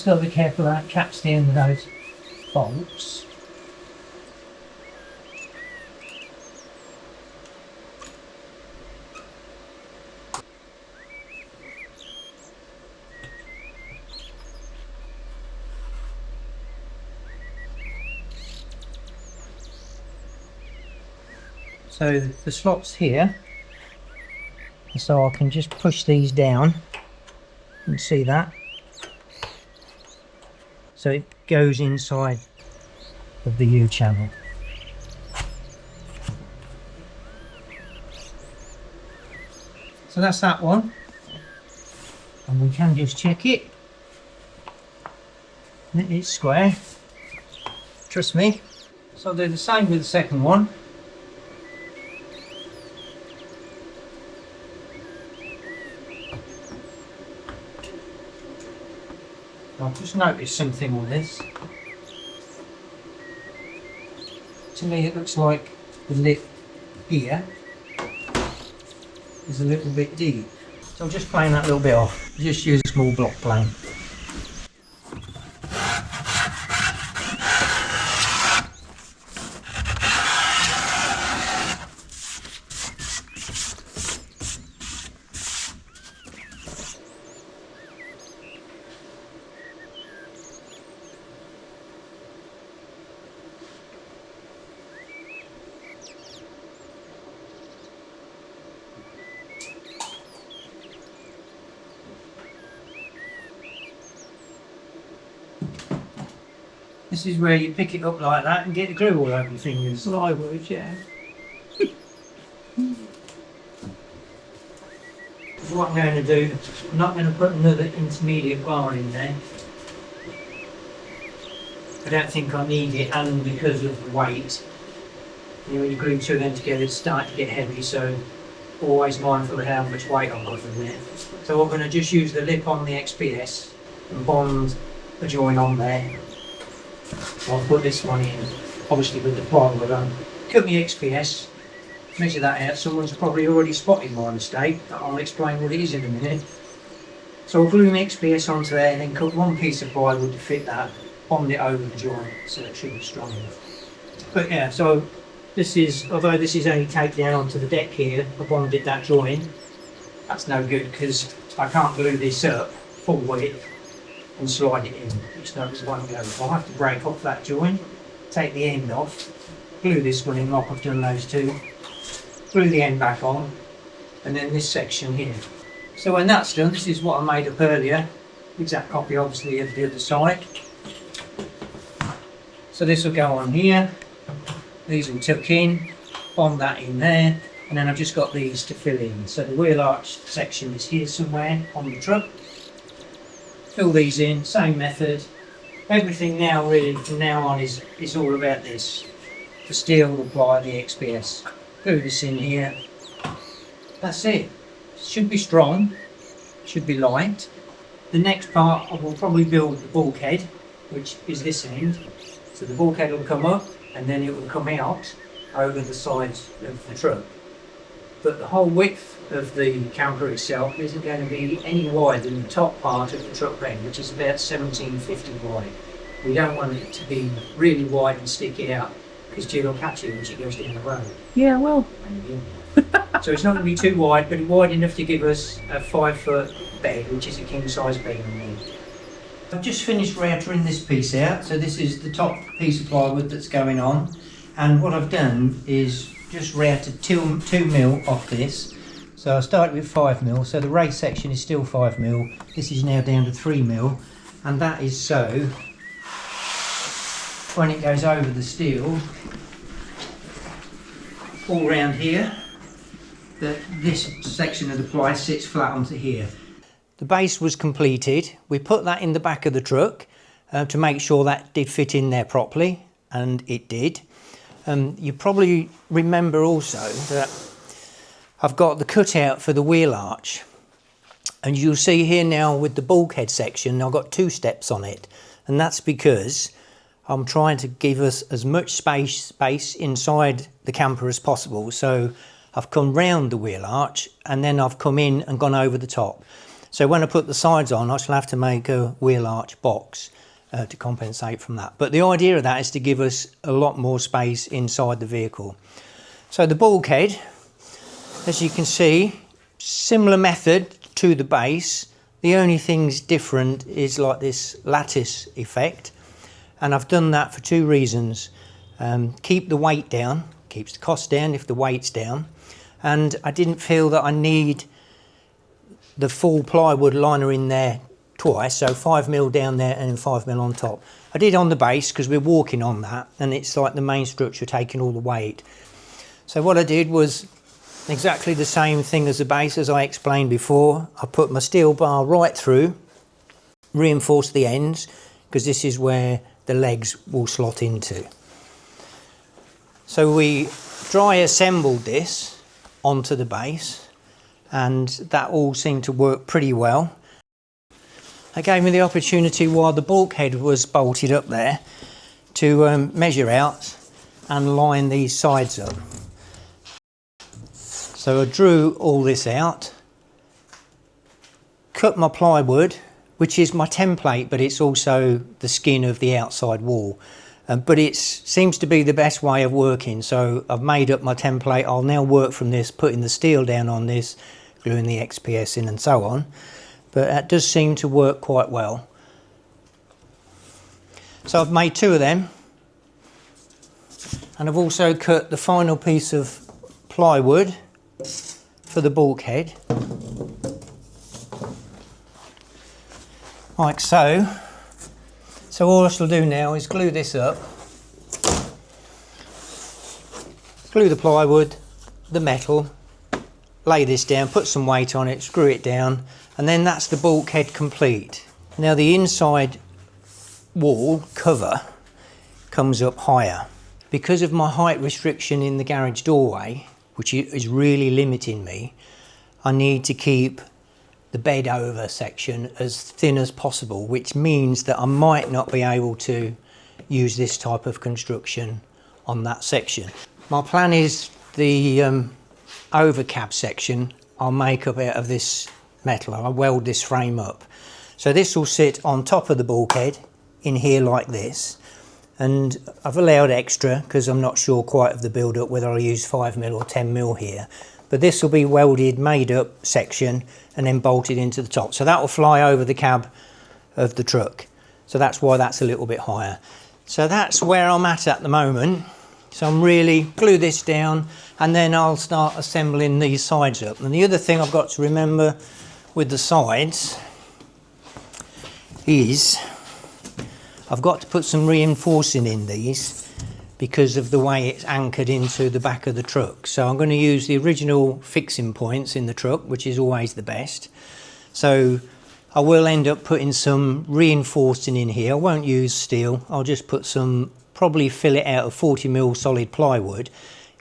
Just got to be careful that caps the end of those bolts. So the slot's here, so I can just push these down and see that. So it goes inside of the U channel. So that's that one, and we can just check it. It is square, trust me. So I'll do the same with the second one. I've just noticed something on this. To me it looks like the lip here is a little bit deep. So I'll just plane that little bit off. Just use a small block plane. This is where you pick it up like that and get the glue all over your fingers. Well, I would, yeah. What I'm going to do, I'm not going to put another intermediate bar in there. I don't think I need it, and because of the weight, you know, when you glue two of them together, it's starting to get heavy, so always mindful of how much weight I've got in there. So I'm going to just use the lip on the XPS and bond the join on there. So I'll put this one in, obviously with the plywood on. Cut my XPS, measure that out. Someone's probably already spotted my mistake. I'll explain what it is in a minute. So I'll glue my XPS onto there and then cut one piece of plywood to fit that, bond it over the joint so it should be strong enough. But yeah, so this is, although this is only taped down onto the deck here, I bonded that joint. That's no good because I can't glue this up full width and slide it in, which knows won't go. I'll have to break off that joint, take the end off, glue this one in like I've done those two, glue the end back on, and then this section here. So when that's done, this is what I made up earlier, exact copy obviously of the other side. So this will go on here, these will tuck in, bond that in there, and then I've just got these to fill in. So the wheel arch section is here somewhere on the truck. Fill these in, same method. Everything now really from now on is all about this. The steel, the ply, the XPS. Glue this in here. That's it. Should be strong, should be light. The next part I will probably build the bulkhead, which is this end. So the bulkhead will come up and then it will come out over the sides of the truck. But the whole width of the camper itself isn't going to be any wider than the top part of the truck bed, which is about 1750 wide. We don't want it to be really wide and sticky out because Jill will catch it when she goes down the road. Yeah, well. So it's not going to be too wide, but wide enough to give us a 5-foot bed, which is a king size bed. I've just finished routering this piece out, so this is the top piece of plywood that's going on, and what I've done is just routed 2mm off this. So I started with 5mm, so the race section is still 5mm, this is now down to 3mm, and that is so when it goes over the steel all round here, that this section of the ply sits flat onto here. The base was completed. We put that in the back of the truck to make sure that did fit in there properly, and it did. You probably remember also that I've got the cutout for the wheel arch, and you'll see here now with the bulkhead section I've got 2 steps on it, and that's because I'm trying to give us as much space inside the camper as possible. So I've come round the wheel arch and then I've come in and gone over the top. So when I put the sides on, I shall have to make a wheel arch box to compensate from that. But the idea of that is to give us a lot more space inside the vehicle. So the bulkhead, as you can see, similar method to the base. The only thing's different is like this lattice effect. And I've done that for two reasons. Keep the weight down, keeps the cost down if the weight's down. And I didn't feel that I need the full plywood liner in there twice, so 5mm down there and then 5mm on top. I did on the base because we're walking on that, and it's like the main structure taking all the weight. So what I did was exactly the same thing as the base as I explained before. I put my steel bar right through, reinforced the ends, because this is where the legs will slot into. So we dry assembled this onto the base, and that all seemed to work pretty well. It gave me the opportunity while the bulkhead was bolted up there to measure out and line these sides up. So I drew all this out, cut my plywood, which is my template, but it's also the skin of the outside wall. But it seems to be the best way of working, so I've made up my template. I'll now work from this, putting the steel down on this, gluing the XPS in and so on. But that does seem to work quite well. So I've made two of them, and I've also cut the final piece of plywood for the bulkhead, like so. So all I shall do now is glue this up, glue the plywood, the metal, lay this down, put some weight on it, screw it down, and then that's the bulkhead complete. Now the inside wall cover comes up higher. Because of my height restriction in the garage doorway, which is really limiting me, I need to keep the bed over section as thin as possible, which means that I might not be able to use this type of construction on that section. My plan is the over cab section I'll make up out of this metal. I'll weld this frame up. So this will sit on top of the bulkhead in here like this, and I've allowed extra because I'm not sure quite of the build up whether I'll use 5mm or 10mm here. But this will be welded, made up section and then bolted into the top. So that will fly over the cab of the truck. So that's why that's a little bit higher. So that's where I'm at the moment. So I'm really glue this down, and then I'll start assembling these sides up. And the other thing I've got to remember with the sides is I've got to put some reinforcing in these because of the way it's anchored into the back of the truck. So I'm going to use the original fixing points in the truck, which is always the best. So I will end up putting some reinforcing in here. I won't use steel. I'll just put some, probably fill it out of 40mm solid plywood.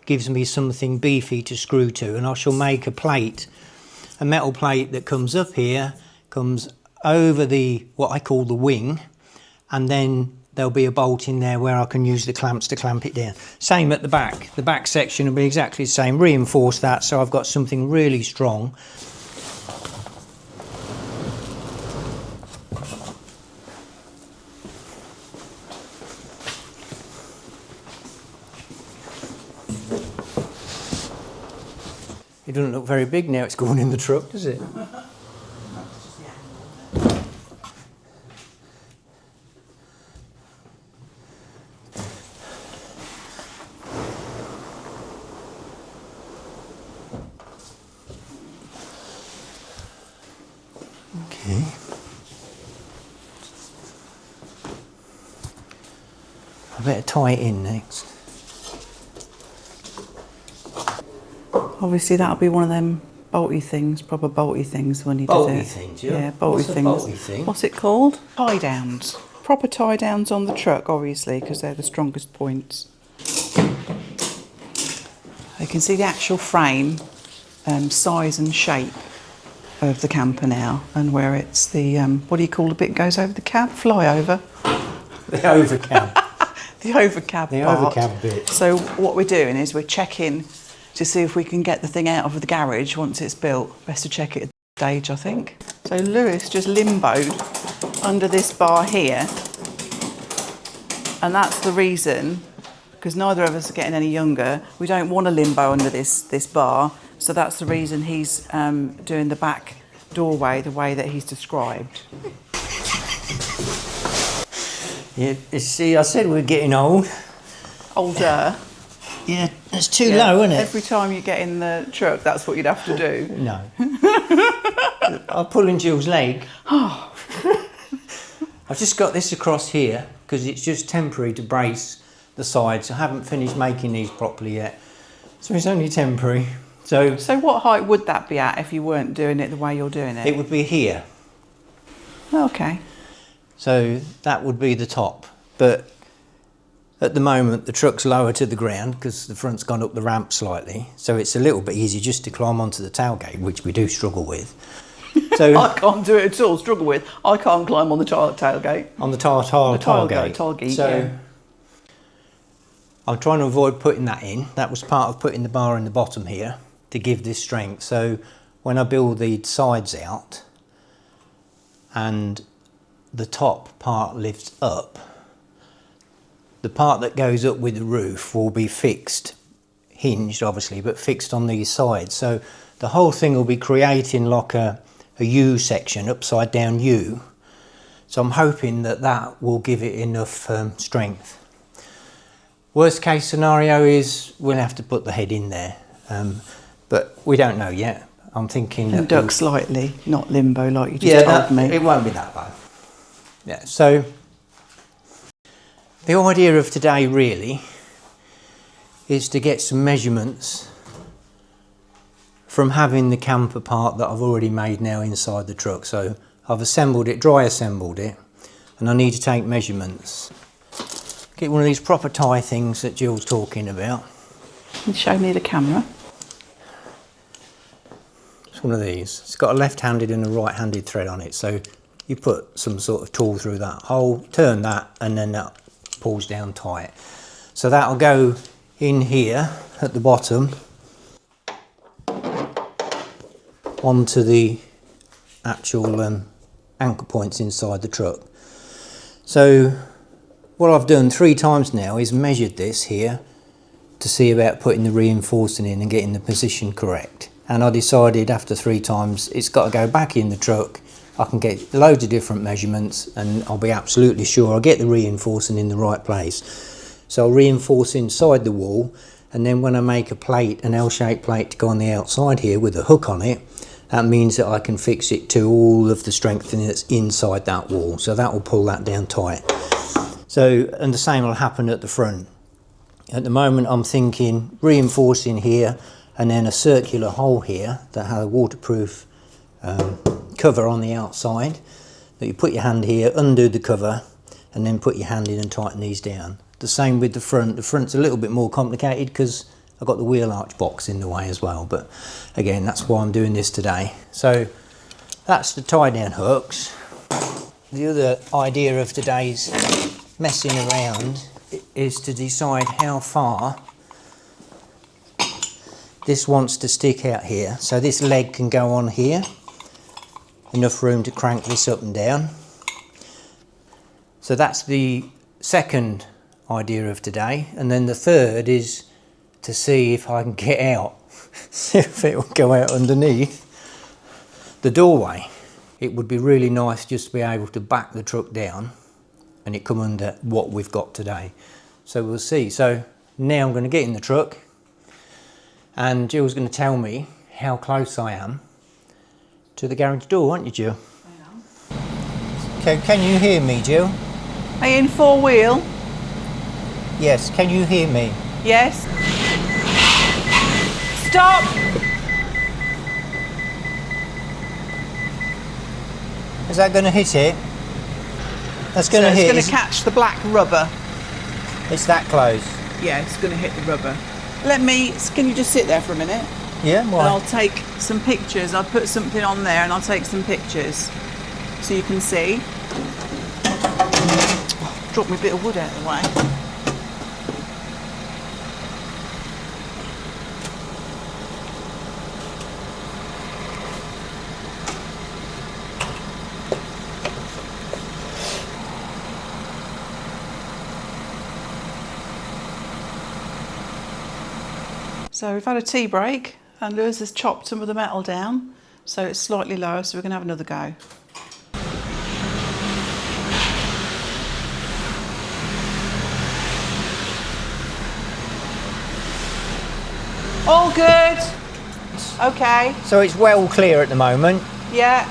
Gives me something beefy to screw to, and I shall make a plate, a metal plate that comes up here, comes over the, what I call the wing, and then there'll be a bolt in there where I can use the clamps to clamp it down. Same at the back. The back section will be exactly the same. Reinforce that so I've got something really strong. It doesn't look very big now it's going in the truck, does it? Okay. I better tie it in next. Obviously that'll be one of them bolty things, proper bolty things when you do it. Bolty things, yeah? Yeah, bolty What's a things. bolty thing? What's it called? Tie downs. Proper tie downs on the truck, obviously, because they're the strongest points. You can see the actual frame, size and shape of the camper now, and where it's the, what do you call the bit that goes over the cab? Flyover. The overcab. The overcab The part. overcab bit. So what we're doing is we're checking to see if we can get the thing out of the garage once it's built. Best to check it at the stage, I think. So Lewis just limboed under this bar here. And that's the reason, because neither of us are getting any younger, we don't want to limbo under this bar. So that's the reason he's doing the back doorway the way that he's described. Yeah, you see, I said we're getting old. Older. Yeah, it's too low, isn't it? Every time you get in the truck, that's what you'd have to do. No. I'm pulling Jill's leg. I've just got this across here because it's just temporary to brace the sides. I haven't finished making these properly yet, so it's only temporary. So what height would that be at if you weren't doing it the way you're doing it? it would be here. Okay. So that would be the top. But at the moment, the truck's lower to the ground because the front's gone up the ramp slightly. So it's a little bit easier just to climb onto the tailgate, which we do struggle with. So I can't do it at all, struggle with. I can't climb on the tailgate. on the tailgate. So I'm trying to avoid putting that in. That was part of putting the bar in the bottom here to give this strength. So when I build the sides out and the top part lifts up, the part that goes up with the roof will be fixed, hinged obviously, but fixed on these sides. So the whole thing will be creating like a U section, upside down U. So I'm hoping that that will give it enough strength. Worst case scenario is we'll have to put the head in there, but we don't know yet. I'm thinking and that duck slightly, not limbo like you just told me. It won't be that low. Yeah, so the idea of today really is to get some measurements from having the camper part that I've already made now inside the truck. So I've assembled it, dry assembled it, and I need to take measurements. Get one of these proper tie things that Jill's talking about. Can you show me the camera? It's one of these. It's got a left-handed and a right-handed thread on it. So you put some sort of tool through that hole, turn that, and then that pulls down tight. So that'll go in here at the bottom onto the actual anchor points inside the truck. So what I've done 3 times now is measured this here to see about putting the reinforcing in and getting the position correct. And I decided after 3 times it's got to go back in the truck. I can get loads of different measurements and I'll be absolutely sure I'll get the reinforcing in the right place. So I'll reinforce inside the wall, and then when I make a plate, an L-shaped plate to go on the outside here with a hook on it, that means that I can fix it to all of the strengthening that's inside that wall. So that will pull that down tight. So, and the same will happen at the front. At the moment I'm thinking reinforcing here and then a circular hole here that has a waterproof cover on the outside. That you put your hand here, undo the cover, and then put your hand in and tighten these down. The same with the front. The front's a little bit more complicated because I've got the wheel arch box in the way as well, but again, that's why I'm doing this today. So that's the tie down hooks. The other idea of today's messing around is to decide how far this wants to stick out here. So this leg can go on here, enough room to crank this up and down. So that's the second idea of today, and then the third is to see if I can get out, see if it will go out underneath the doorway. It would be really nice just to be able to back the truck down and it come under what we've got today. So we'll see. So now I'm going to get in the truck and Jill's going to tell me how close I am to the garage door, aren't you, Jill? I am. Okay, can you hear me, Jill? Are you in 4-wheel? Yes, can you hear me? Yes. Stop! Is that going to hit it? That's going to hit. It's going to catch the black rubber. It's that close. Yeah, it's going to hit the rubber. Can you just sit there for a minute? Yeah, why? And I'll take some pictures. I'll put something on there and I'll take some pictures so you can see. Drop me a bit of wood out of the way. So we've had a tea break and Lewis has chopped some of the metal down so it's slightly lower, so we're going to have another go. All good. Okay. So it's well clear at the moment. Yeah.